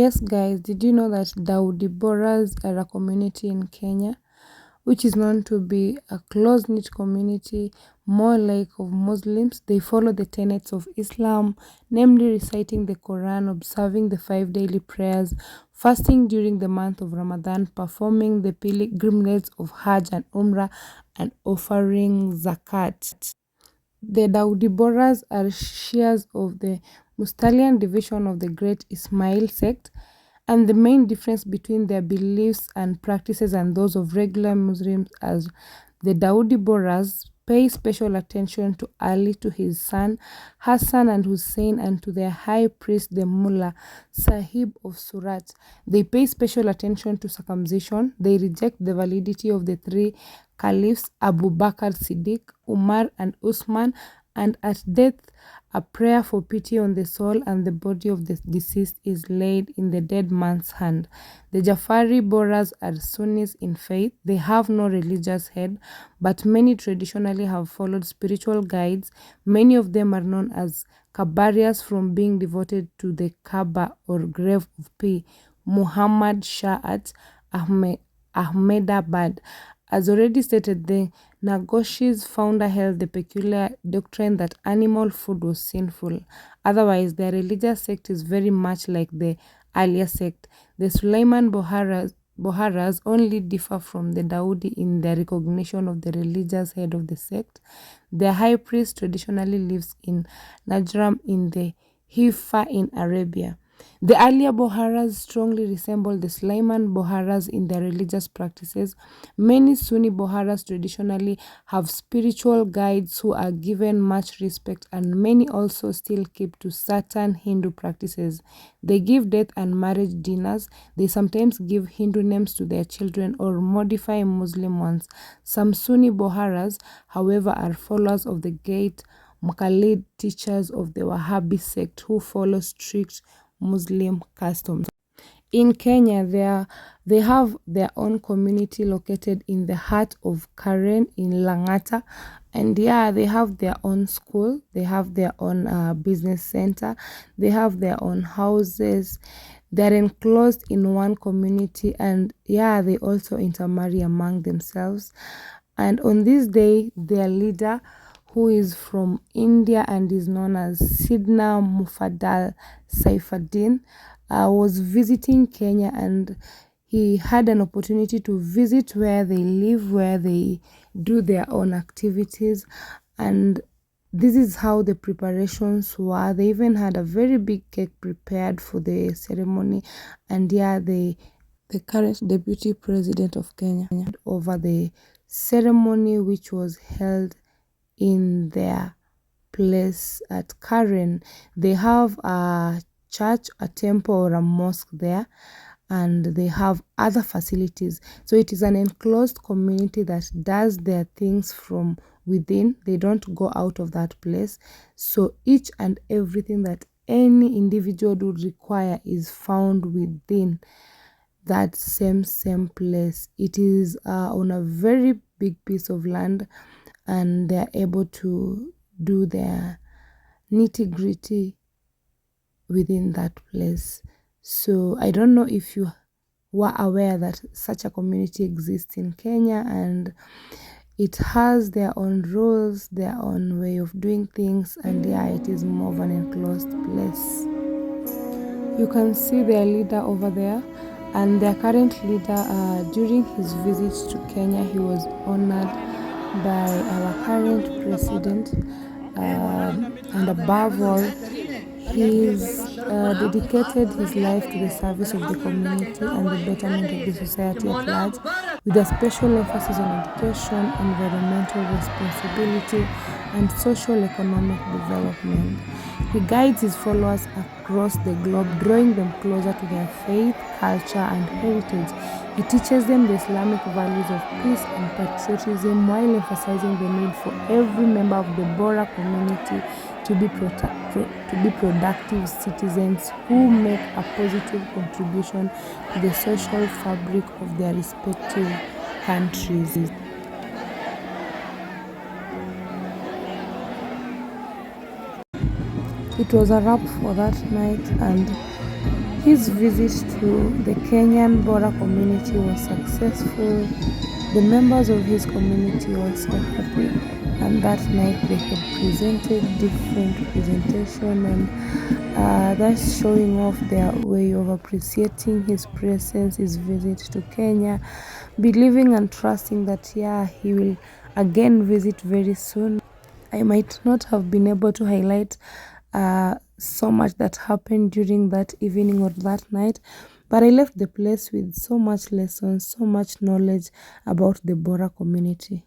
Yes, guys, did you know that Dawoodi Bohras are a community in Kenya, which is known to be a close-knit community, more like of Muslims? They follow the tenets of Islam, namely reciting the Quran, observing the 5 daily prayers, fasting during the month of Ramadan, performing the pilgrimages of Hajj and Umrah, and offering zakat. The Dawoodi Bohras are Shias of the Mustalian division of the Great Ismail sect, and the main difference between their beliefs and practices and those of regular Muslims as the Dawoodi Bohras pay special attention to Ali, to his son Hassan and Hussein, and to their high priest, the Mullah Sahib of Surat. They pay special attention to circumcision. They reject the validity of the three caliphs, Abu Bakr Siddiq, Umar, and Usman, and at death, a prayer for pity on the soul and the body of the deceased is laid in the dead man's hand. The Jafari Bohras are Sunnis in faith. They have no religious head, but many traditionally have followed spiritual guides. Many of them are known as Kabarias from being devoted to the Kaaba or grave of P. Muhammad Shah at Ahmedabad. As already stated, the Nagoshi's founder held the peculiar doctrine that animal food was sinful. Otherwise, their religious sect is very much like the earlier sect. The Sulaiman Boharas only differ from the Dawoodi in their recognition of the religious head of the sect. Their high priest traditionally lives in Najram in the Haifa in Arabia. The earlier Boharas strongly resemble the Sulaiman Boharas in their religious practices. Many Sunni Boharas traditionally have spiritual guides who are given much respect, and many also still keep to certain Hindu practices. They give death and marriage dinners. They sometimes give Hindu names to their children or modify Muslim ones. Some Sunni Boharas, however, are followers of the great Muqallid teachers of the Wahhabi sect who follow strict Muslim customs. In Kenya, they have their own community located in the heart of Karen in Lang'ata, and yeah, they have their own school, they have their own business center, they have their own houses. They're enclosed in one community, and yeah, they also intermarry among themselves. And on this day, their leader, who is from India and is known as Sidna Mufadal Saifuddin, was visiting Kenya, and he had an opportunity to visit where they live, where they do their own activities, and this is how the preparations were. They even had a very big cake prepared for the ceremony, and yeah, the current deputy president of Kenya over the ceremony which was held in their place at Karen. They have a church, a temple, or a mosque there, and they have other facilities. So it is an enclosed community that does their things from within. They don't go out of that place. So each and everything that any individual would require is found within that same place. It is on a very big piece of land, and they're able to do their nitty-gritty within that place. So I don't know if you were aware that such a community exists in Kenya, and it has their own rules, their own way of doing things, and yeah, it is more of an enclosed place. You can see their leader over there, and their current leader, during his visit to Kenya, he was honored by our current president, and above all, he's dedicated his life to the service of the community and the betterment of the society at large, with a special emphasis on education, environmental responsibility, and social economic development. He guides his followers across the globe, drawing them closer to their faith, culture, and heritage. He teaches them the Islamic values of peace and patriotism, while emphasizing the need for every member of the Bohra community to be productive citizens who make a positive contribution to the social fabric of their respective countries. It was a wrap for that night, and His visit to the Kenyan Bohra community was successful. The members of his community were so happy, and that night they had presented different presentation, and that's showing off their way of appreciating his presence, his visit to Kenya, believing and trusting that he will again visit very soon. I might not have been able to highlight so much that happened during that evening or that night, but I left the place with so much lessons, so much knowledge about the Bohra community.